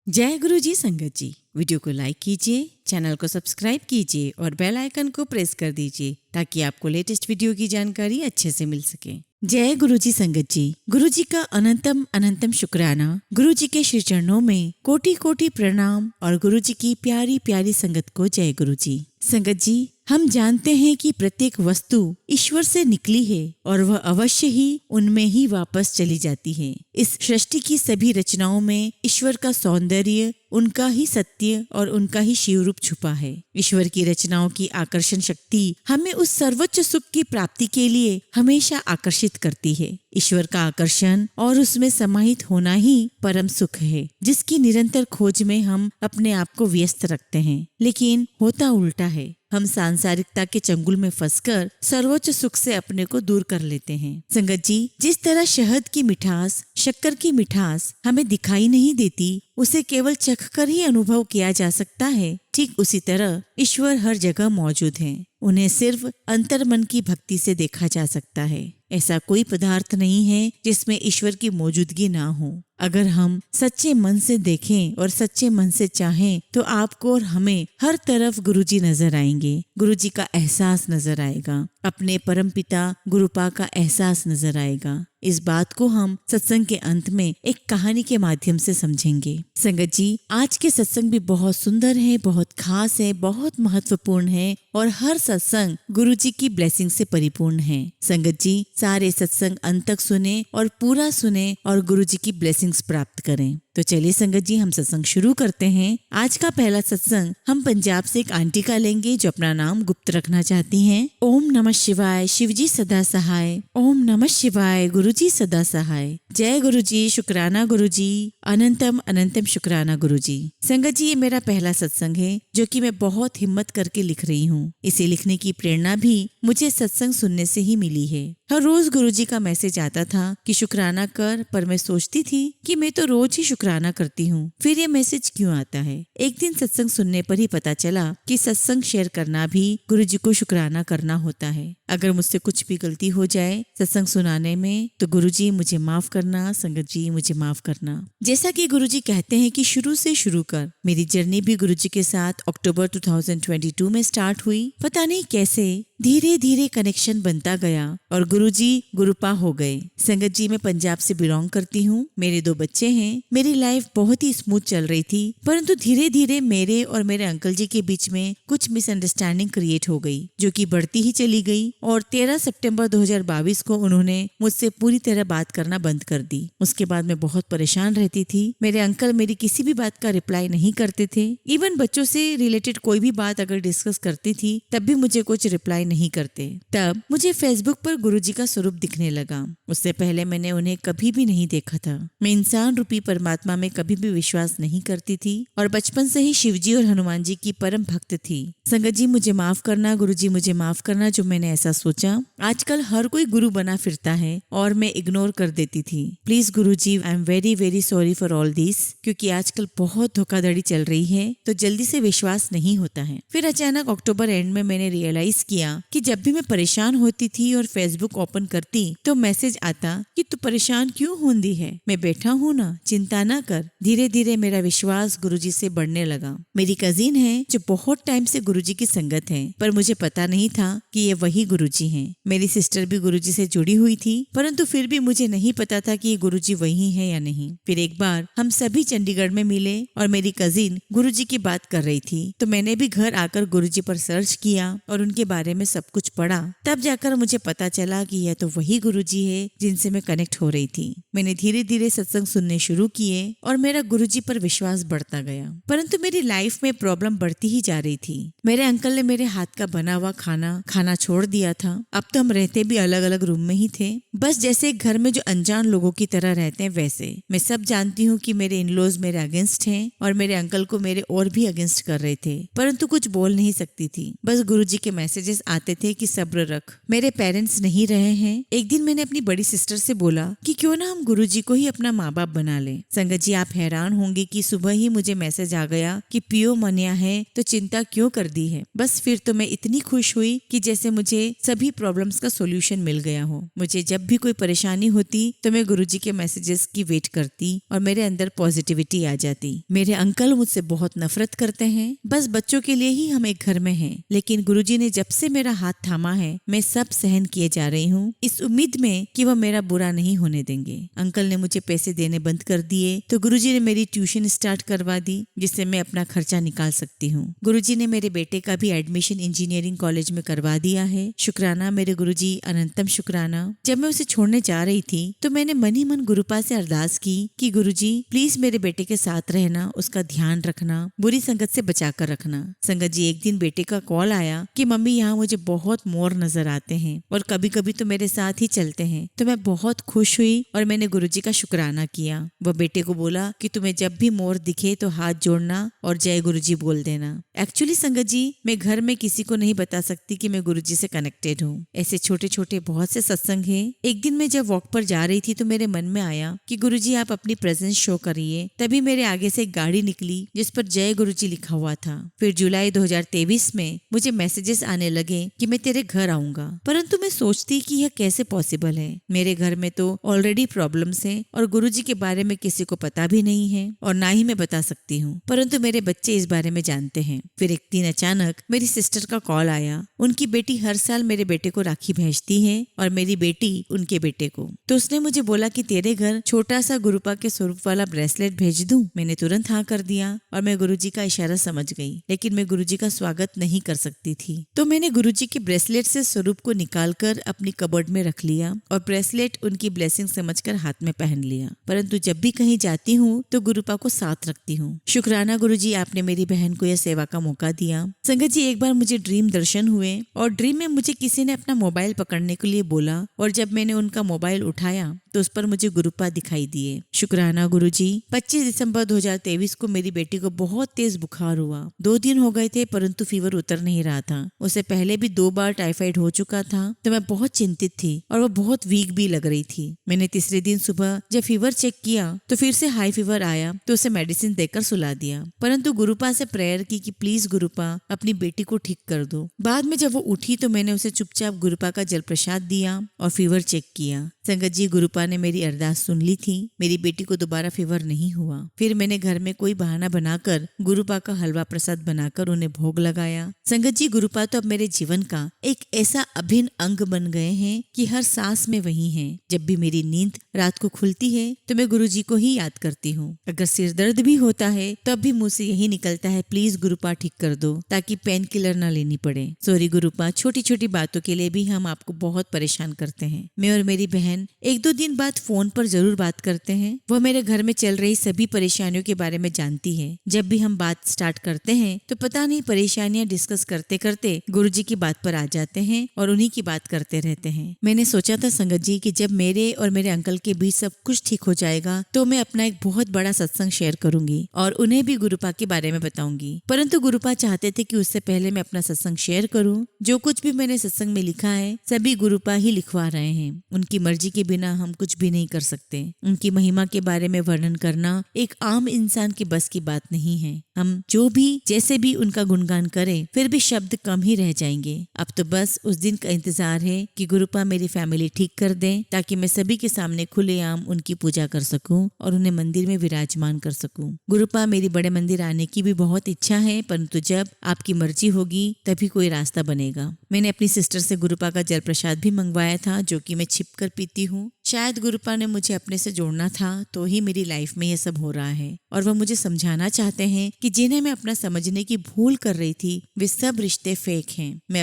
जय गुरु जी संगत जी। वीडियो को लाइक कीजिए, चैनल को सब्सक्राइब कीजिए और बेल आइकन को प्रेस कर दीजिए ताकि आपको लेटेस्ट वीडियो की जानकारी अच्छे से मिल सके। जय गुरु जी संगत जी। गुरु जी का अनंतम अनंतम शुक्राना। गुरु जी के श्री चरणों में कोटि कोटि प्रणाम और गुरु जी की प्यारी प्यारी संगत को जय गुरु जी। संगत जी, हम जानते हैं कि प्रत्येक वस्तु ईश्वर से निकली है और वह अवश्य ही उनमें ही वापस चली जाती है। इस सृष्टि की सभी रचनाओं में ईश्वर का सौंदर्य, उनका ही सत्य और उनका ही शिव रूप छुपा है। ईश्वर की रचनाओं की आकर्षण शक्ति हमें उस सर्वोच्च सुख की प्राप्ति के लिए हमेशा आकर्षित करती है। ईश्वर का आकर्षण और उसमें समाहित होना ही परम सुख है, जिसकी निरंतर खोज में हम अपने आप को व्यस्त रखते हैं। लेकिन होता उल्टा है, हम सांसारिकता के चंगुल में फंसकर सर्वोच्च सुख से अपने को दूर कर लेते हैं। संगत जी, जिस तरह शहद की मिठास, शक्कर की मिठास हमें दिखाई नहीं देती, उसे केवल चखकर ही अनुभव किया जा सकता है, ठीक उसी तरह ईश्वर हर जगह मौजूद हैं। उन्हें सिर्फ अंतर्मन की भक्ति से देखा जा सकता है। ऐसा कोई पदार्थ नहीं है जिसमें ईश्वर की मौजूदगी ना हो। अगर हम सच्चे मन से देखें और सच्चे मन से चाहें तो आपको और हमें हर तरफ गुरुजी नजर आएंगे। गुरुजी का एहसास नजर आएगा, अपने परमपिता गुरुपा का एहसास नजर आएगा। इस बात को हम सत्संग के अंत में एक कहानी के माध्यम से समझेंगे। संगत जी, आज के सत्संग भी बहुत सुंदर है, बहुत खास है, बहुत महत्वपूर्ण है और हर सत्संग गुरुजी की ब्लेसिंग से परिपूर्ण है। संगत जी, सारे सत्संग अंत तक सुने और पूरा सुने और गुरुजी की ब्लेसिंग्स प्राप्त करें। तो चलिए संगत जी, हम सत्संग शुरू करते हैं। आज का पहला सत्संग हम पंजाब से एक आंटी का लेंगे जो अपना नाम गुप्त रखना चाहती हैं। ओम नमः शिवाय, शिवजी सदा सहाय। ओम नमः शिवाय, गुरुजी सदा सहाय। जय गुरुजी, शुक्राना गुरुजी, अनंतम अनंतम शुक्राना गुरुजी। संगत जी, ये मेरा पहला सत्संग है जो कि मैं बहुत हिम्मत करके लिख रही हूँ। इसे लिखने की प्रेरणा भी मुझे सत्संग सुनने से ही मिली है। हर रोज गुरुजी का मैसेज आता था कि शुक्राना कर, पर मैं सोचती थी कि मैं तो रोज ही शुक्राना करती हूँ, फिर ये मैसेज क्यों आता है। एक दिन सत्संग सुनने पर ही पता चला कि सत्संग शेयर करना भी गुरुजी को शुक्राना करना होता है। अगर मुझसे कुछ भी गलती हो जाए सत्संग सुनाने में तो गुरुजी मुझे माफ करना, संगत जी मुझे माफ करना। जैसा कि गुरुजी कहते हैं कि शुरू से शुरू कर। मेरी जर्नी भी गुरुजी के साथ अक्टूबर 2022 में स्टार्ट हुई। पता नहीं कैसे धीरे धीरे कनेक्शन बनता गया और गुरुजी गुरुपा हो गए। संगत जी, मैं पंजाब से बिलोंग करती हूँ। मेरे 2 बच्चे हैं। मेरी लाइफ बहुत ही स्मूथ चल रही थी, परंतु धीरे धीरे मेरे और मेरे अंकल जी के बीच में कुछ मिसअंडरस्टैंडिंग क्रिएट हो गई, जो कि बढ़ती ही चली गई और 13 सितंबर 2022 को उन्होंने मुझसे पूरी तरह बात करना बंद कर दी। उसके बाद मैं बहुत परेशान रहती थी। मेरे अंकल मेरी किसी भी बात का रिप्लाई नहीं करते थे। इवन बच्चों से रिलेटेड कोई भी बात अगर डिस्कस करती थी तब भी मुझे कुछ रिप्लाई नहीं करते। तब मुझे फेसबुक पर गुरुजी का स्वरूप दिखने लगा। उससे पहले मैंने उन्हें कभी भी नहीं देखा था। मैं इंसान रूपी परमात्मा में कभी भी विश्वास नहीं करती थी और बचपन से ही शिवजी और हनुमान जी की परम भक्त थी। संगत जी, मुझे माफ करना, गुरुजी मुझे माफ करना जो मैंने ऐसा सोचा। आजकल हर कोई गुरु बना फिरता है और मैं इग्नोर कर देती थी। Please Guruji, I am very very sorry for all this, क्योंकि आजकल बहुत धोखाधड़ी चल रही है तो जल्दी से विश्वास नहीं होता है। फिर अचानक अक्टूबर एंड में मैंने रियलाइज किया कि जब भी मैं परेशान होती थी और फेसबुक ओपन करती तो मैसेज आता कि तू परेशान क्यों होंदी है, मैं बैठा हूँ ना, चिंता ना कर। धीरे धीरे मेरा विश्वास गुरुजी से बढ़ने लगा। मेरी कजिन है जो बहुत टाइम से गुरुजी की संगत है, पर मुझे पता नहीं था कि ये वही गुरुजी हैं। मेरी सिस्टर भी गुरुजी से जुड़ी हुई थी, परंतु फिर भी मुझे नहीं पता था कि ये गुरुजी वही है या नहीं। फिर एक बार हम सभी चंडीगढ़ में मिले और मेरी कजिन गुरुजी की बात कर रही थी, तो मैंने भी घर आकर गुरुजी पर सर्च किया और उनके बारे में सब कुछ पढ़ा। तब जाकर मुझे पता चला कि यह तो वही गुरुजी है जिनसे मैं कनेक्ट हो रही थी। मैंने धीरे धीरे सत्संग सुनने शुरू किए और मेरा गुरुजी पर विश्वास बढ़ता गया, परंतु मेरी लाइफ में प्रॉब्लम बढ़ती ही जा रही थी। मेरे अंकल ने मेरे हाथ का बना हुआ खाना छोड़ दिया था। अब तो हम रहते भी अलग अलग रूम में ही थे, बस जैसे एक घर में जो अनजान लोगों की तरह रहते हैं वैसे। मैं सब जानती हूँ कि मेरे इनलॉज मेरे अगेंस्ट हैं और मेरे अंकल को मेरे और भी अगेंस्ट कर रहे थे, परंतु कुछ बोल नहीं सकती थी। बस गुरुजी के मैसेजेस आते थे कि सब्र रख, मेरे पेरेंट्स नहीं रहे हैं। एक दिन मैंने अपनी बड़ी सिस्टर से बोला कि क्यों ना हम गुरुजी को ही अपना माँ बाप बना ले। संगत जी, आप हैरान होंगे कि सुबह ही मुझे मैसेज आ गया कि पियो मनिया है तो चिंता क्यों कर दी है। बस फिर तो मैं इतनी खुश हुई कि जैसे मुझे सभी प्रॉब्लम्स का सोल्यूशन मिल गया हो। मुझे जब भी कोई परेशानी होती तो मैं गुरुजी के मैसेजेस की वेट करती और मेरे अंदर पॉजिटिविटी आ जाती। मेरे अंकल मुझसे बहुत नफरत करते हैं, बस बच्चों के लिए ही हम एक घर में हैं, लेकिन गुरुजी ने जब से मेरा हाथ थामा है मैं सब सहन किए जा रही हूँ, इस उम्मीद में कि वह मेरा बुरा नहीं होने देंगे। अंकल ने मुझे पैसे देने बंद कर दिए तो गुरुजी ने मेरी ट्यूशन स्टार्ट करवा दी, जिससे मैं अपना खर्चा निकाल सकती हूँ। गुरुजी ने मेरे बेटे का भी एडमिशन इंजीनियरिंग कॉलेज में करवा दिया है। शुक्राना मेरे गुरुजी, अनंतम शुक्राना। जब मैं उसे छोड़ने जा रही थी तो मैंने मन ही मन गुरुपा से अरदास की कि गुरुजी प्लीज मेरे बेटे के साथ रहना, उसका ध्यान रखना, बुरी संगत से बचा कर रखना। संगत जी, एक दिन बेटे का कॉल आया कि मम्मी यहाँ मुझे बहुत मोर नजर आते हैं और कभी कभी तो मेरे साथ ही चलते हैं। तो मैं बहुत खुश हुई और मैंने गुरुजी का शुक्राना किया। वह बेटे को बोला कि तुम्हें जब भी मोर दिखे तो हाथ जोड़ना और जय गुरुजी बोल देना। एक्चुअली संगत जी, मैं घर में किसी को नहीं बता सकती कि मैं गुरुजी से कनेक्टेड हूँ। ऐसे छोटे छोटे बहुत से सत्संग हैं। एक दिन मैं जब वॉक पर जा रही थी तो मेरे मन में आया कि गुरुजी आप अपनी प्रेजेंस शो करिए। तभी मेरे आगे से एक गाड़ी निकली जिस पर जय गुरुजी लिखा हुआ था। फिर जुलाई 2023 में मुझे मैसेजेस आने लगे कि मैं तेरे घर आऊंगा, परंतु मैं सोचती कि यह कैसे पॉसिबल है। मेरे घर में तो ऑलरेडी प्रॉब्लम्स हैं और गुरुजी के बारे में किसी को पता भी नहीं है और ना ही मैं बता सकती हूँ, परंतु मेरे बच्चे इस बारे में जानते हैं। फिर एक दिन अचानक मेरी सिस्टर का कॉल आया। उनकी बेटी हर साल मेरे बेटे को राखी भेजती है और मेरी बेटी उनके बेटे को। तो उसने मुझे बोला कि तेरे घर छोटा सा गुरुपा के स्वरूप वाला ब्रेसलेट भेज दूं। मैंने तुरंत हाँ कर दिया और मैं गुरुजी का इशारा समझ गई, लेकिन मैं गुरुजी का स्वागत नहीं कर सकती थी। तो मैंने गुरुजी के ब्रेसलेट से स्वरूप को निकालकर अपनी कबर्ड में रख लिया और ब्रेसलेट उनकी ब्लेसिंग समझकर हाथ में पहन लिया। परंतु जब भी कहीं जाती हूँ तो गुरुपा को साथ रखती हूँ। शुक्राना गुरुजी, आपने मेरी बहन को यह सेवा का मौका दिया। संगत जी, एक बार मुझे ड्रीम दर्शन हुए और ड्रीम में मुझे किसी ने अपना मोबाइल पकड़ने के लिए बोला और जब मैंने उनका मोबाइल उठाया तो उस पर मुझे गुरुपा दिखाई दिए। शुक्राना गुरुजी। 25 दिसंबर 2023 को मेरी बेटी को बहुत तेज बुखार हुआ। 2 दिन हो गए थे परंतु फीवर उतर नहीं रहा था। उसे पहले भी 2 बार टाइफाइड हो चुका था तो मैं बहुत चिंतित थी और वो बहुत वीक भी लग रही थी। मैंने तीसरे दिन सुबह जब फीवर चेक किया तो फिर से हाई फीवर आया तो उसे मेडिसिन देकर सुला दिया, परंतु गुरुपा से प्रेयर की कि प्लीज गुरुपा अपनी बेटी को ठीक कर दो। बाद में जब वो उठी तो मैंने उसे चुपचाप गुरुपा का जल प्रसाद दिया और फीवर चेक किया। संगत जी, गुरुपा ने मेरी अरदास सुन ली थी। मेरी बेटी को दोबारा फीवर नहीं हुआ। फिर मैंने घर में कोई बहाना बनाकर गुरुपा का हलवा प्रसाद बनाकर उन्हें भोग लगाया। संगत जी, गुरुपा तो अब मेरे जीवन का एक ऐसा अभिन्न अंग बन गए हैं कि हर सांस में वही हैं। जब भी मेरी नींद रात को खुलती है तो मैं गुरुजी को ही याद करती हूँ। अगर सिर दर्द भी होता है तब भी मुझसे यही निकलता है, प्लीज गुरुपा ठीक कर दो ताकि पेन किलर ना लेनी पड़े। सॉरी गुरुपा, छोटी छोटी बातों के लिए भी हम आपको बहुत परेशान करते हैं। मैं और मेरी बहन 1-2 दिन बाद फोन पर जरूर बात करते हैं। वह मेरे घर में चल रही सभी परेशानियों के बारे में जानती है। जब भी हम बात स्टार्ट करते हैं तो पता नहीं परेशानियां डिस्कस करते करते गुरुजी की बात पर आ जाते हैं और उन्हीं की बात करते रहते हैं। मैंने सोचा था संगत जी कि जब मेरे और मेरे अंकल के बीच सब कुछ ठीक हो जाएगा तो मैं अपना एक बहुत बड़ा सत्संग शेयर करूंगी और उन्हें भी गुरुपा के बारे में बताऊंगी, परंतु गुरुपा चाहते थे कि उससे पहले मैं अपना सत्संग शेयर करूं। जो कुछ भी मैंने सत्संग में लिखा है सभी गुरुपा ही लिखवा रहे हैं। उनकी मर्जी के बिना हम कुछ भी नहीं कर सकते। उनकी महिमा के बारे में वर्णन करना एक आम इंसान के बस की बात नहीं है। हम जो भी जैसे भी उनका गुणगान करें फिर भी शब्द कम ही रह जाएंगे। अब तो बस उस दिन का इंतजार है कि गुरुपा मेरी फैमिली ठीक कर दें ताकि मैं सभी के सामने खुलेआम उनकी पूजा कर सकूं और उन्हें मंदिर में विराजमान कर सकूं। गुरुपा, मेरी बड़े मंदिर आने की भी बहुत इच्छा है, परंतु जब आपकी मर्जी होगी तभी कोई रास्ता बनेगा। मैंने अपनी सिस्टर से गुरुपा का जल प्रसाद भी मंगवाया था जो कि मैं छिपकर पीती हूँ। शायद गुरुपा ने मुझे अपने से जोड़ना था तो ही मेरी लाइफ में ये सब हो रहा है और वह मुझे समझाना चाहते हैं कि जिन्हें मैं अपना समझने की भूल कर रही थी वे सब रिश्ते फेक हैं। मैं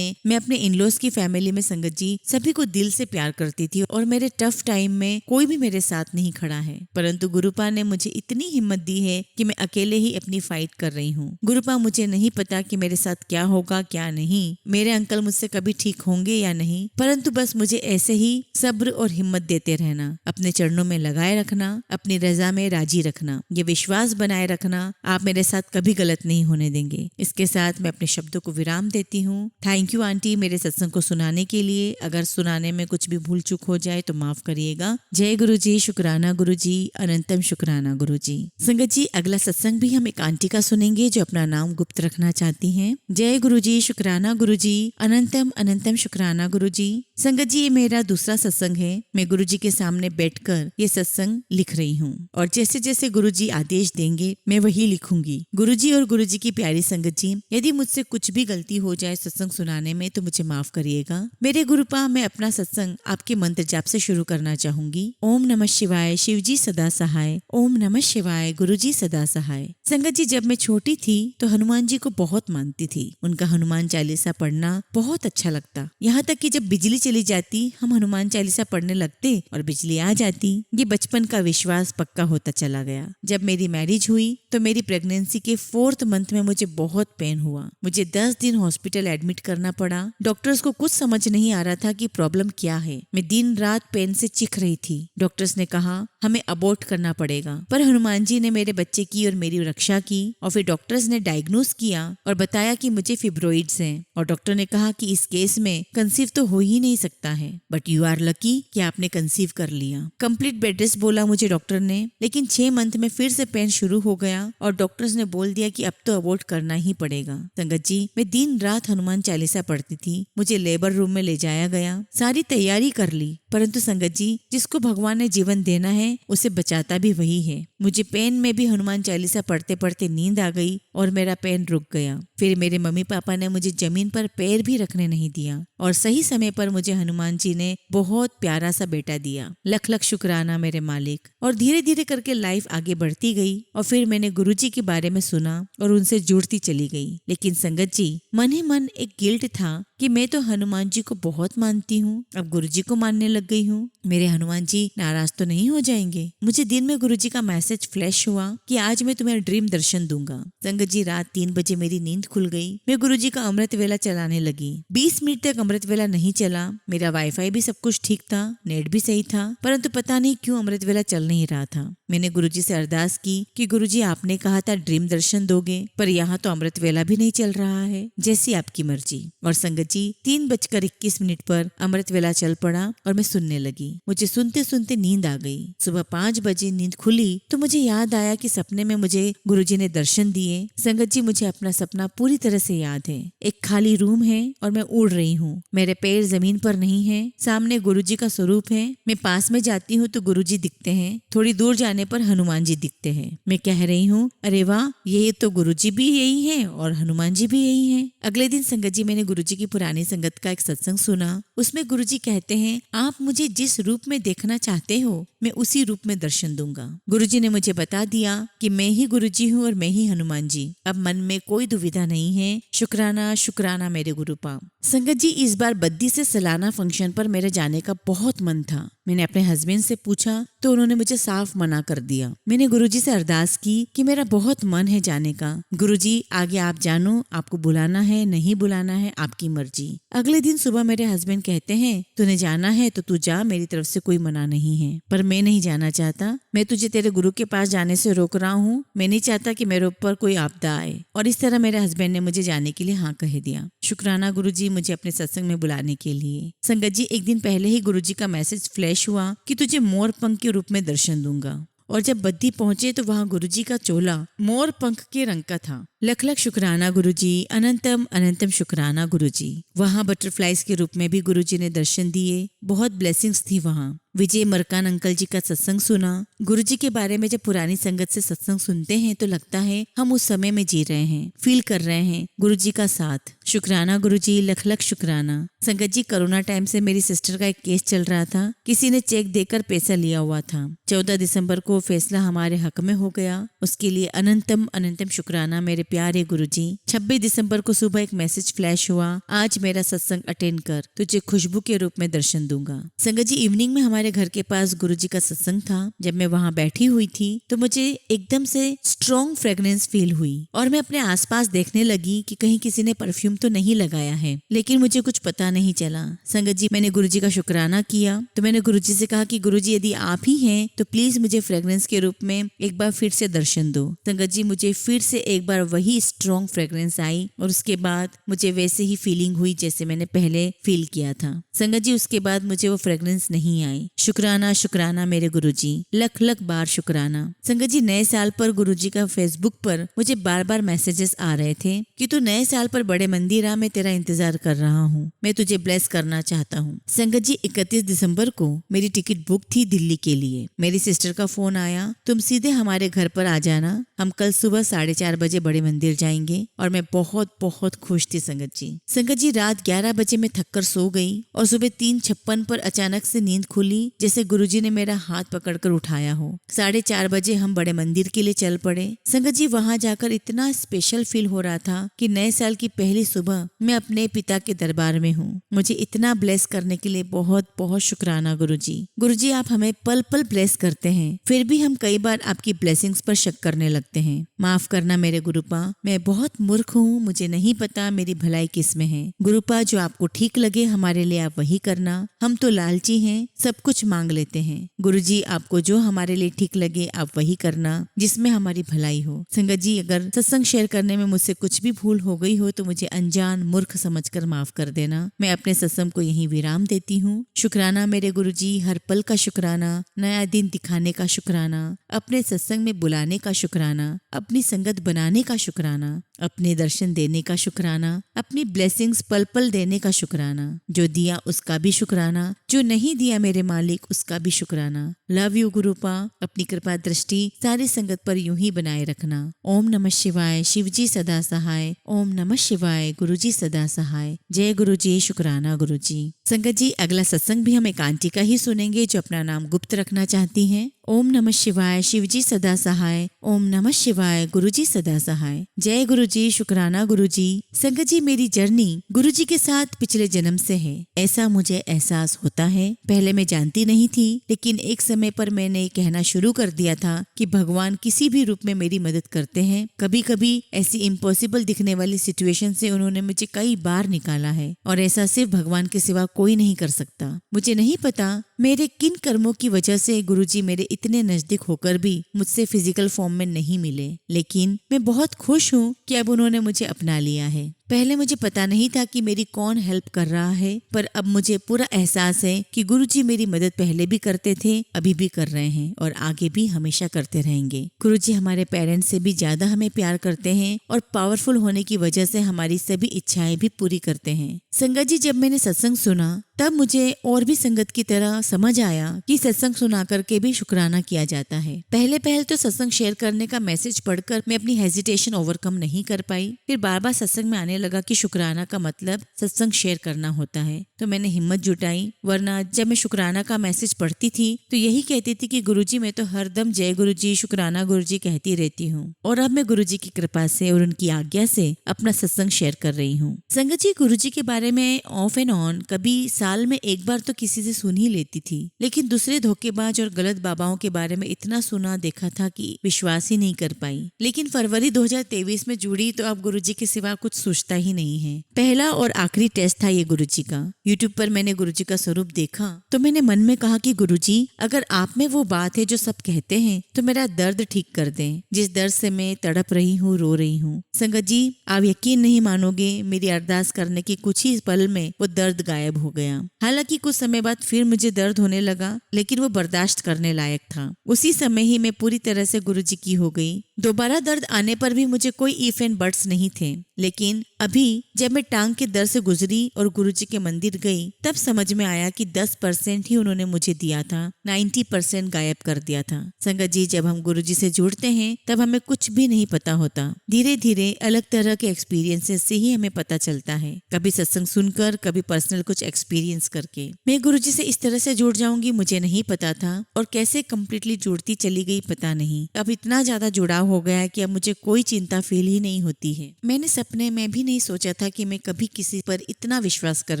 अपने इन-लॉज की फैमिली में संगत जी सभी को दिल से प्यार करती थी और मेरे टफ टाइम में कोई भी मेरे साथ नहीं खड़ा है, परंतु गुरुपा ने मुझे इतनी हिम्मत दी है कि मैं अकेले ही अपनी फाइट कर रही हूँ। गुरुपा, मुझे नहीं पता कि मेरे साथ क्या होगा क्या नहीं, मेरे अंकल मुझसे कभी ठीक होंगे या नहीं, परंतु बस मुझे ऐसे ही सब्र और हिम्मत देते रहना, अपने चरणों में लगाए रखना, अपनी रजा में राजी रखना, ये विश्वास बनाए रखना आप मेरे साथ कभी गलत नहीं होने देंगे। इसके साथ मैं अपने शब्दों को विराम देती हूँ। थैंक यू आंटी मेरे सत्संग को सुनाने के लिए। अगर सुनाने में कुछ भी भूल चूक हो जाए तो माफ करिएगा। जय गुरु जी, शुक्राना गुरु जी, अनंतम शुक्राना गुरु जी। संगत जी, अगला सत्संग भी हम एक आंटी का सुनेंगे जो अपना नाम गुप्त रखना चाहती हैं। जय गुरु जी, शुक्राना गुरु जी, अनंतम अनंतम शुक्राना गुरु जी। संगत जी, ये मेरा दूसरा सत्संग है। मैं गुरु जी के सामने बैठकर ये सत्संग लिख रही हूँ और जैसे जैसे गुरु जी आदेश देंगे मैं वही लिखूंगी। गुरु जी और गुरु जी की प्यारी संगत जी, यदि मुझसे कुछ भी गलती हो जाए सत्संग सुनाने में तो मुझे माफ करिएगा। मेरे गुरुपा, मैं अपना सत्संग आपके मंत्र जाप से शुरू करना चाहूंगी। ओम नमः शिवाय, शिव जी सदा सहाय। ओम नमः शिवाय, गुरु जी सदा सहाय। संगत जी, जब मैं छोटी थी तो हनुमान जी को बहुत मानती थी। उनका हनुमान चालीसा पढ़ना बहुत अच्छा लगता। यहाँ तक कि जब बिजली चली जाती हम हनुमान चालीसा पढ़ने लगते और बिजली आ जाती। ये बचपन का विश्वास पक्का होता चला गया। जब मेरी मैरिज हुई तो मेरी प्रेगनेंसी के 4th मंथ में मुझे बहुत पेन हुआ। मुझे 10 दिन हॉस्पिटल एडमिट करना पड़ा। डॉक्टर्स को कुछ समझ नहीं आ रहा था कि प्रॉब्लम क्या है। मैं दिन रात पेन से चिख रही थी। डॉक्टर्स ने कहा हमें अबॉर्ट करना पड़ेगा, पर हनुमान जी ने मेरे बच्चे की और मेरी रक्षा की। और फिर डॉक्टर्स ने डायग्नोस किया और बताया कि मुझे फिब्रोइड्स हैं और डॉक्टर ने कहा कि इस केस में कंसीव तो हो ही नहीं सकता है, बट यू आर लकी कि आपने कंसीव कर लिया। कंप्लीट बेड रेस्ट बोला मुझे डॉक्टर ने, लेकिन 6 मंथ में फिर से पेन शुरू हो गया और डॉक्टर्स ने बोल दिया कि अब तो अबॉर्ट करना ही पड़ेगा। संगत जी, मैं दिन रात हनुमान चालीसा पढ़ती थी। मुझे लेबर रूम में ले जाया गया, सारी तैयारी कर ली, परंतु संगत जी, जिसको भगवान ने जीवन देना है उसे बचाता भी वही है। मुझे पेन में भी हनुमान चालीसा पढ़ते पढ़ते नींद आ गई और मेरा पेन रुक गया। फिर मेरे मम्मी पापा ने मुझे जमीन पर पैर भी रखने नहीं दिया और सही समय पर मुझे हनुमान जी ने बहुत प्यारा सा बेटा दिया। लख लख शुक्राना मेरे मालिक। और धीरे धीरे करके लाइफ आगे बढ़ती गई और फिर मैंने गुरु जी के बारे में सुना और उनसे जुड़ती चली गई। लेकिन संगत जी, मन ही मन एक गिल्ट था कि मैं तो हनुमान जी को बहुत मानती हूँ, अब गुरु जी को मानने लग गई हूँ। मेरे हनुमान जी नाराज तो नहीं हो जाएंगे। मुझे दिन में गुरु जी का मैसेज फ्लैश हुआ कि आज मैं तुम्हें ड्रीम दर्शन दूंगा। संगत जी, रात 3 बजे मेरी नींद खुल गई। मैं गुरु जी का अमृत वेला चलाने लगी। 20 मिनट तक अमृत वेला नहीं चला। मेरा वाईफाई भी सब कुछ ठीक था, नेट भी सही था, परंतु पता नहीं क्यों अमृत वेला चल नहीं रहा था। मैंने गुरु जी से अरदास की कि गुरु जी, आपने कहा था ड्रीम दर्शन दोगे, पर यहाँ तो अमृत वेला भी नहीं चल रहा है, जैसी आपकी मर्जी। और संगत जी, 3:21 पर अमृत वेला चल पड़ा और मैं सुनने लगी। मुझे सुनते सुनते नींद आ गई। सुबह 5 बजे नींद खुली तो मुझे याद आया कि सपने में मुझे गुरुजी ने दर्शन दिए। संगत जी, मुझे अपना सपना पूरी तरह से याद है। एक खाली रूम है और मैं उड़ रही हूँ। मेरे पैर जमीन पर नहीं है। सामने गुरुजी का स्वरूप है। मैं पास में जाती हूँ तो गुरुजी दिखते हैं। थोड़ी दूर जाने पर हनुमान जी दिखते हैं। मैं कह रही हूँ, अरे वाह, ये तो गुरुजी भी यही है और हनुमान जी भी यही है। अगले दिन संगत जी, मैंने गुरुजी की पुरानी संगत का एक सत्संग सुना। उसमें गुरुजी कहते हैं, आप मुझे जिस रूप में देखना चाहते हो मैं उसी रूप में दर्शन दूंगा। गुरुजी ने मुझे बता दिया कि मैं ही गुरुजी हूँ और मैं ही हनुमान जी। अब मन में कोई दुविधा नहीं है। शुक्राना शुक्राना मेरे गुरुपा। संगत जी, इस बार बद्दी से सालाना फंक्शन पर मेरे जाने का बहुत मन था। मैंने अपने हस्बैंड से पूछा तो उन्होंने मुझे साफ मना कर दिया। मैंने गुरुजी से अरदास की कि मेरा बहुत मन है जाने का। गुरुजी, आगे आप जानो, आपको बुलाना है नहीं बुलाना है आपकी मर्जी। अगले दिन सुबह मेरे हस्बैंड कहते हैं, तूने जाना है तो तू जा, मेरी तरफ से कोई मना नहीं है, पर मैं नहीं जाना चाहता। मैं तुझे तेरे गुरु के पास जाने से रोक रहा हूँ। मैं नहीं चाहता कि मेरे ऊपर कोई आपदा आए। और इस तरह मेरे हस्बैंड ने मुझे जाने के लिए हाँ कह दिया। शुक्राना गुरुजी मुझे अपने सत्संग में बुलाने के लिए। संगत जी, एक दिन पहले ही गुरुजी का मैसेज फ्लैश हुआ कि तुझे मोर पंख के रूप में दर्शन दूंगा। और जब बद्दी पहुंचे तो वहाँ गुरुजी का चोला मोर पंख के रंग का था। लख लख शुक्राना गुरुजी, अनंतम अनंतम शुक्राना गुरुजी। वहाँ बटरफ्लाइज के रूप में भी गुरुजी ने दर्शन दिए। बहुत ब्लेसिंग्स थी वहाँ। विजय मरकान अंकल जी का सत्संग सुना। गुरुजी के बारे में जब पुरानी संगत से सत्संग सुनते हैं तो लगता है हम उस समय में जी रहे हैं, फील कर रहे हैं गुरुजी का साथ। शुक्राना गुरुजी, लख लख शुक्राना। संगत जी, कोरोना टाइम से मेरी सिस्टर का एक केस चल रहा था। किसी ने चेक देकर पैसा लिया हुआ था। 14 दिसंबर को फैसला हमारे हक में हो गया। उसके लिए अनंतम अनंतम शुक्राना मेरे प्यारे गुरुजी, 26 दिसंबर को सुबह एक मैसेज फ्लैश हुआ, आज मेरा सत्संग अटेंड कर, तुझे खुशबू के रूप में दर्शन दूंगा। संगत जी, इवनिंग में हमारे घर के पास गुरुजी का सत्संग था। जब मैं वहाँ बैठी हुई थी तो मुझे एकदम से स्ट्रॉन्ग फ्रेग्रेंस फील हुई और मैं अपने आसपास देखने लगी कि कहीं किसी ने परफ्यूम तो नहीं लगाया है, लेकिन मुझे कुछ पता नहीं चला। संगत जी, मैंने गुरुजी का शुक्राना किया तो मैंने गुरुजी से कहा कि गुरुजी, यदि आप ही हैं तो प्लीज मुझे फ्रेग्रेंस के रूप में एक बार फिर से दर्शन दो। संगत जी, मुझे फिर से एक बार वही स्ट्रॉन्ग फ्रेग्रेंस आई और उसके बाद मुझे वैसे ही फीलिंग हुई जैसे मैंने पहले फील किया था। संगत जी, उसके बाद मुझे वो फ्रेग्रेंस नहीं आई। शुक्राना शुक्राना मेरे गुरुजी, लख लख बार शुक्राना। संगत जी, नए साल पर गुरुजी का फेसबुक पर मुझे बार बार मैसेजेस आ रहे थे कि तू नए साल पर बड़े मंदिर आ, मैं तेरा इंतजार कर रहा हूँ, मैं तुझे ब्लेस करना चाहता हूँ। संगत जी, 31 दिसंबर को मेरी टिकट बुक थी दिल्ली के लिए। मेरी सिस्टर का फोन आया, तुम सीधे हमारे घर पर आ जाना, हम कल सुबह 4:30 बजे बड़े मंदिर जाएंगे। और मैं बहुत बहुत खुश थी संगत जी। संगत जी, रात 11 बजे मैं थककर सो गई और सुबह 3:56 पर अचानक से नींद खुली, जैसे गुरुजी ने मेरा हाथ पकड़कर उठाया हो। 4:30 बजे हम बड़े मंदिर के लिए चल पड़े। संगत जी, वहां जाकर इतना स्पेशल फील हो रहा था कि नए साल की पहली सुबह मैं अपने पिता के दरबार में हूँ। मुझे इतना ब्लेस करने के लिए बहुत बहुत शुक्राना गुरुजी। गुरुजी, आप हमें पल पल ब्लेस करते हैं, फिर भी हम कई बार आपकी ब्लेसिंग्स पर शक करने लगते हैं। माफ करना मेरे गुरुपा, मैं बहुत मूर्ख हूँ, मुझे नहीं पता मेरी भलाई किस में है। गुरुपा, जो आपको ठीक लगे हमारे लिए आप वही करना, हम तो लालची हैं, सब कुछ मांग लेते हैं। गुरुजी, आपको जो हमारे लिए ठीक लगे आप वही करना, जिसमें हमारी भलाई हो। संगत जी, अगर सत्संग शेयर करने में मुझसे कुछ भी भूल हो गई हो तो मुझे अनजान मूर्ख समझकर माफ कर देना। मैं अपने सत्संग को यहीं विराम देती हूँ। शुक्राना मेरे गुरुजी, हर पल का शुक्राना, नया दिन दिखाने का शुक्राना, अपने सत्संग में बुलाने का शुक्राना, अपनी संगत बनाने का शुक्राना, अपने दर्शन देने का शुक्राना, अपनी ब्लेसिंग्स पल पल देने का शुक्राना, जो दिया उसका भी शुक्राना, जो नहीं दिया मेरे मालिक उसका भी शुक्राना। लव यू गुरुपा, अपनी कृपा दृष्टि सारी संगत पर यूं ही बनाए रखना। ओम नमः शिवाय, शिवजी सदा सहाय। ओम नमः शिवाय, गुरुजी सदा सहाय। जय गुरुजी, शुक्राना गुरुजी। संगत जी, अगला सत्संग भी हम एक आंटी का ही सुनेंगे जो अपना नाम गुप्त रखना चाहती हैं। ओम नमः शिवाय, शिवजी सदा सहाय। ओम नमः शिवाय, गुरुजी सदा सहाय। जय गुरुजी, शुक्राना गुरुजी। संगत जी, मेरी जर्नी गुरुजी के साथ पिछले जन्म से है, ऐसा मुझे एहसास होता है। पहले मैं जानती नहीं थी, लेकिन एक समय पर मैंने कहना शुरू कर दिया था कि भगवान किसी भी रूप में मेरी मदद करते हैं। कभी कभी ऐसी इम्पॉसिबल दिखने वाली सिचुएशन से उन्होंने मुझे कई बार निकाला है और ऐसा सिर्फ भगवान के सिवा कोई नहीं कर सकता। मुझे नहीं पता मेरे किन कर्मों की वजह से गुरुजी मेरे इतने नजदीक होकर भी मुझसे फिजिकल फॉर्म में नहीं मिले, लेकिन मैं बहुत खुश हूँ कि अब उन्होंने मुझे अपना लिया है। पहले मुझे पता नहीं था कि मेरी कौन हेल्प कर रहा है, पर अब मुझे पूरा एहसास है कि गुरुजी मेरी मदद पहले भी करते थे, अभी भी कर रहे हैं और आगे भी हमेशा करते रहेंगे। गुरुजी हमारे पेरेंट्स से भी ज्यादा हमें प्यार करते हैं और पावरफुल होने की वजह से हमारी सभी इच्छाएं भी पूरी करते हैं। संगत जी, जब मैंने सत्संग सुना तब मुझे और भी संगत की तरह समझ आया कि सत्संग सुना करके भी शुक्राना किया जाता है। पहले तो सत्संग शेयर करने का मैसेज पढ़कर मैं अपनी हेजिटेशन ओवरकम नहीं कर पाई। फिर बार बार सत्संग में आने लगा कि शुक्राना का मतलब सत्संग शेयर करना होता है, तो मैंने हिम्मत जुटाई। वरना जब मैं शुक्राना का मैसेज पढ़ती थी तो यही कहती थी कि गुरुजी मैं तो हरदम जय गुरुजी, शुक्राना गुरुजी कहती रहती हूँ, और अब मैं गुरुजी की कृपा से और उनकी आज्ञा से अपना सत्संग शेयर कर रही हूँ। संगत जी, गुरुजी के बारे में ऑफ एंड ऑन कभी साल में एक बार तो किसी से सुन ही लेती थी, लेकिन दूसरे धोखेबाज और गलत बाबाओं के बारे में इतना सुना देखा था कि विश्वास ही नहीं कर पाई। लेकिन फरवरी 2023 में जुड़ी तो अब गुरुजी के सिवा कुछ सोचता ही नहीं है। पहला और आखिरी टेस्ट था ये गुरुजी का। यूट्यूब पर मैंने गुरुजी का स्वरूप देखा तो मैंने मन में कहा कि गुरुजी, अगर आप में वो बात है जो सब कहते हैं तो मेरा दर्द ठीक कर दें, जिस दर्द से मैं तड़प रही हूँ, रो रही हूँ। संगत जी, आप यकीन नहीं मानोगे, मेरी अरदास करने के कुछ ही पल में वो दर्द गायब हो गया। हालांकि कुछ समय बाद फिर मुझे दर्द होने लगा, लेकिन वो बर्दाश्त करने लायक था। उसी समय ही मैं पूरी तरह से गुरुजी की हो गई। दोबारा दर्द आने पर भी मुझे कोई इफ एंड बट्स नहीं थे, लेकिन अभी जब मैं टांग के दर्द से गुजरी और गुरुजी के मंदिर गई तब समझ में आया कि 10% ही उन्होंने मुझे दिया था, 90% गायब कर दिया था। संगत जी, जब हम गुरुजी से जुड़ते हैं तब हमें कुछ भी नहीं पता होता। धीरे धीरे अलग तरह के एक्सपीरियंसेस से ही हमें पता चलता है, कभी सत्संग सुनकर, कभी पर्सनल कुछ एक्सपीरियंस करके। मैं गुरुजी से इस तरह से जुड़ जाऊंगी मुझे नहीं पता था, और कैसे कम्प्लीटली जुड़ती चली गई पता नहीं। अब इतना ज्यादा जुड़ाव हो गया कि अब मुझे कोई चिंता फील ही नहीं होती है। मैंने सपने में भी नहीं सोचा था कि मैं कभी किसी पर इतना विश्वास कर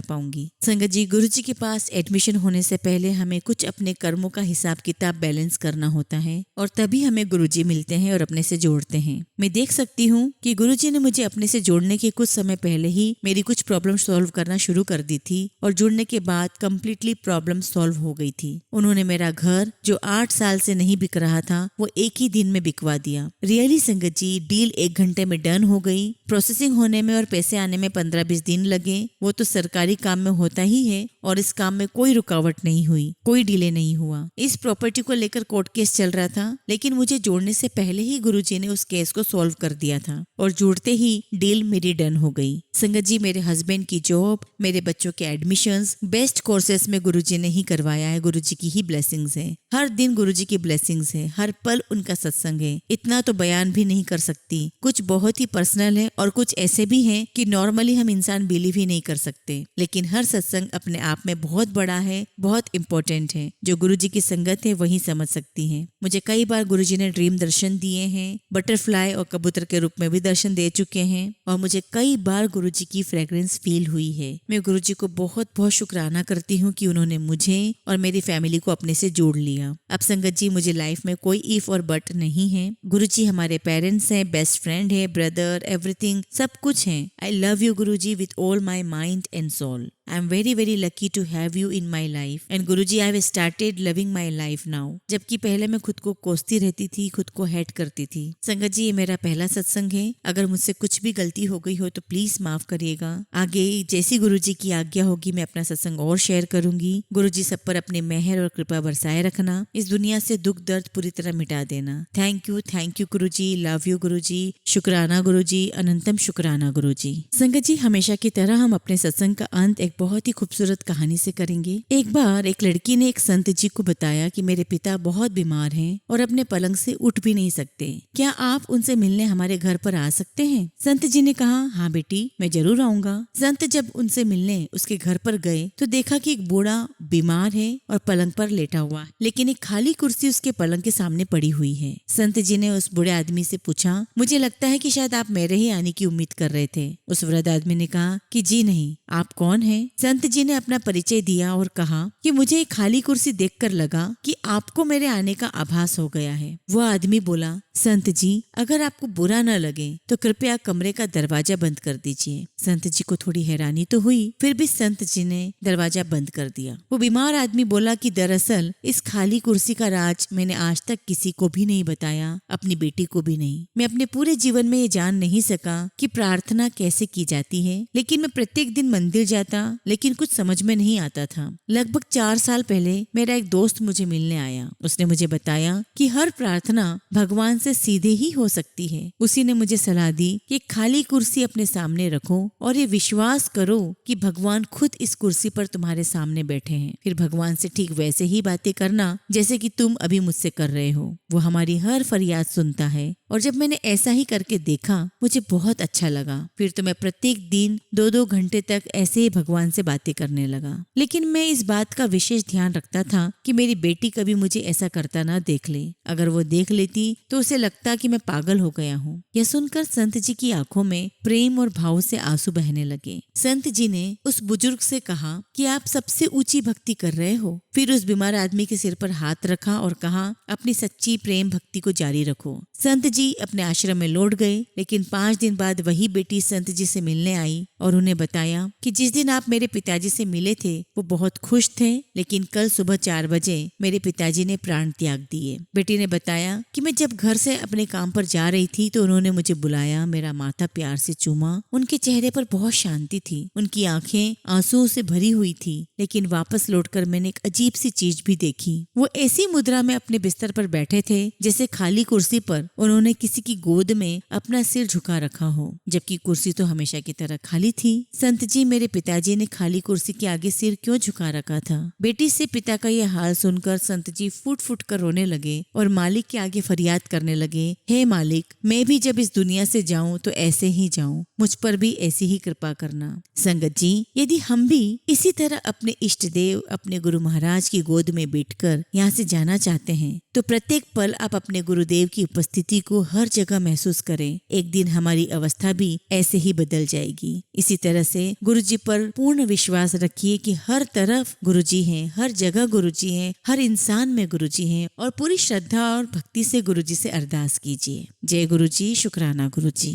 पाऊंगी। संगत जी, गुरुजी के पास एडमिशन होने से पहले हमें कुछ अपने कर्मों का हिसाब किताब बैलेंस करना होता है और तभी हमें गुरुजी मिलते हैं और अपने से जोड़ते हैं। मैं देख सकती हूँ कि गुरुजी ने मुझे अपने से जोड़ने के कुछ समय पहले ही मेरी कुछ प्रॉब्लम सॉल्व करना शुरू कर दी थी और जुड़ने के बाद कंप्लीटली प्रॉब्लम सॉल्व हो गई थी। उन्होंने मेरा घर जो 8 साल से नहीं बिक रहा था वो एक ही दिन में बिकवा दिया। रियली संगत जी, डील 1 घंटे में डन हो गई। प्रोसेसिंग होने में और पैसे आने में 15-20 दिन लगे। वो तो सरकारी काम में होता ही है और इस काम में कोई रुकावट नहीं हुई, कोई डिले नहीं हुआ। इस प्रॉपर्टी को लेकर कोर्ट केस चल रहा था, लेकिन मुझे जोड़ने से पहले ही गुरुजी ने उस केस को सॉल्व कर दिया था और जुड़ते ही डील मेरी डन हो गई। संगत जी, मेरे हस्बैंड की जॉब, मेरे बच्चों के एडमिशंस बेस्ट कोर्सेस में गुरुजी ने ही करवाया है। गुरुजी की ही ब्लेसिंग्स है। हर दिन गुरुजी की ब्लेसिंग्स है, हर पल उनका सत्संग है। इतना तो बयान भी नहीं कर सकती। कुछ बहुत ही पर्सनल है और कुछ ऐसे भी हैं कि नॉर्मली हम इंसान बिलीव ही नहीं कर सकते, लेकिन हर सत्संग अपने आप में बहुत बड़ा है, बहुत इंपॉर्टेंट है। जो गुरुजी की संगत है वही समझ सकती है। मुझे कई बार गुरुजी ने ड्रीम दर्शन दिए हैं, बटरफ्लाई और कबूतर के रूप में भी दर्शन दे चुके हैं और मुझे कई बार गुरुजी की फ्रेग्रेंस फील हुई है। मैं गुरुजी को बहुत बहुत शुक्राना करती हूँ कि उन्होंने मुझे और मेरी फैमिली को अपने से जोड़ लिया। अब संगत जी, मुझे लाइफ में कोई इफ और बट नहीं है। गुरुजी हमारे पेरेंट्स हैं, बेस्ट फ्रेंड है, ब्रदर, एवरीथिंग, सब कुछ है। I love you Guruji with all my mind and soul. I am very very lucky to have you in my life and Guruji I have started loving my life now। जबकि पहले मैं खुद को कोसती रहती थी, खुद को हेट करती थी। संगत जी, ये मेरा पहला सत्संग है। अगर मुझसे कुछ भी गलती हो गई हो तो प्लीज माफ करिएगा। आगे जैसी गुरुजी की आज्ञा होगी मैं अपना सत्संग और शेयर करूंगी। गुरुजी सब पर अपने मेहर और कृपा बरसाए रखना। इस दुनिया से दुख दर्द पूरी तरह मिटा देना। Thank you Guruji, love you Guruji, शुक्राना गुरुजी, अनंतम शुक्राना गुरुजी। संगत जी, हमेशा की तरह हम अपने सत्संग का अंत एक बहुत ही खूबसूरत कहानी से करेंगे। एक बार एक लड़की ने एक संत जी को बताया कि मेरे पिता बहुत बीमार हैं और अपने पलंग से उठ भी नहीं सकते, क्या आप उनसे मिलने हमारे घर पर आ सकते हैं? संत जी ने कहा, हाँ बेटी, मैं जरूर आऊंगा। संत जब उनसे मिलने उसके घर पर गए तो देखा कि एक बूढ़ा बीमार है और पलंग पर लेटा हुआ, लेकिन एक खाली कुर्सी उसके पलंग के सामने पड़ी हुई है। संत जी ने उस बूढ़े आदमी से पूछा, मुझे लगता है कि शायद आप मेरे ही आने की उम्मीद कर रहे थे। उस वृद्ध आदमी ने कहा कि जी नहीं, आप कौन हैं? संत जी ने अपना परिचय दिया और कहा कि मुझे एक खाली कुर्सी देखकर लगा कि आपको मेरे आने का आभास हो गया है। वह आदमी बोला, संत जी, अगर आपको बुरा न लगे तो कृपया कमरे का दरवाजा बंद कर दीजिए। संत जी को थोड़ी हैरानी तो हुई, फिर भी संत जी ने दरवाजा बंद कर दिया। वो बीमार आदमी बोला कि दरअसल इस खाली कुर्सी का राज मैंने आज तक किसी को भी नहीं बताया, अपनी बेटी को भी नहीं। मैं अपने पूरे जीवन में ये जान नहीं सका कि प्रार्थना कैसे की जाती है, लेकिन मैं प्रत्येक दिन मंदिर जाता, लेकिन कुछ समझ में नहीं आता था। लगभग 4 साल पहले मेरा एक दोस्त मुझे मिलने आया। उसने मुझे बताया कि हर प्रार्थना भगवान से सीधे ही हो सकती है। उसी ने मुझे सलाह दी कि खाली कुर्सी अपने सामने रखो और ये विश्वास करो कि भगवान खुद इस कुर्सी पर तुम्हारे सामने बैठे हैं। फिर भगवान से ठीक वैसे ही बातें करना जैसे कि तुम अभी मुझसे कर रहे हो। वो हमारी हर फरियाद सुनता है और जब मैंने ऐसा ही करके देखा मुझे बहुत अच्छा लगा। फिर तो मैं प्रत्येक दिन 2-2 घंटे तक ऐसे ही भगवान से बातें करने लगा। लेकिन मैं इस बात का विशेष ध्यान रखता था कि मेरी बेटी कभी मुझे ऐसा करता ना देख ले। अगर वो देख लेती तो उसे लगता कि मैं पागल हो गया हूँ। यह सुनकर संत जी की आंखों में प्रेम और भाव से आंसू बहने लगे। संत जी ने उस बुजुर्ग से कहा कि आप सबसे ऊंची भक्ति कर रहे हो। फिर उस बीमार आदमी के सिर पर हाथ रखा और कहा, अपनी सच्ची प्रेम भक्ति को जारी रखो। संत जी अपने आश्रम में लौट गए, लेकिन 5 दिन बाद वही बेटी संत जी से मिलने आई और उन्हें बताया कि जिस दिन आप मेरे पिताजी से मिले थे वो बहुत खुश थे, लेकिन कल सुबह 4 बजे मेरे पिताजी ने प्राण त्याग दिए। बेटी ने बताया कि मैं जब घर से अपने काम पर जा रही थी तो उन्होंने मुझे बुलाया, मेरा माथा प्यार से चूमा। उनके चेहरे पर बहुत शांति थी, उनकी आंखें आंसुओं से भरी हुई थी। लेकिन वापस लौटकर मैंने एक अजीब सी चीज भी देखी। वो ऐसी मुद्रा में अपने बिस्तर पर बैठे थे जैसे खाली कुर्सी पर उन्होंने किसी की गोद में अपना सिर झुका रखा हो, जबकि कुर्सी तो हमेशा की तरह खाली थी। संत जी, मेरे पिताजी ने खाली कुर्सी के आगे सिर क्यों झुका रखा था? बेटी से पिता का यह हाल सुनकर संत जी फूट फूट कर रोने लगे और मालिक के आगे फरियाद करने करने लगे, हे मालिक, मैं भी जब इस दुनिया से जाऊं तो ऐसे ही जाऊं, मुझ पर भी ऐसी ही कृपा करना। संगत जी, यदि हम भी इसी तरह अपने इष्ट देव, अपने गुरु महाराज की गोद में बैठकर यहाँ से जाना चाहते हैं, तो प्रत्येक पल आप अपने गुरुदेव की उपस्थिति को हर जगह महसूस करें। एक दिन हमारी अवस्था भी ऐसे ही बदल जाएगी। इसी तरह से गुरु जी पर पूर्ण विश्वास रखिए कि हर तरफ गुरु जी हैं, हर जगह गुरु जी हैं, हर इंसान में गुरु जी हैं, और पूरी श्रद्धा और भक्ति से गुरु जी से अरदास कीजिए। जय गुरु जी, शुक्राना गुरु जी।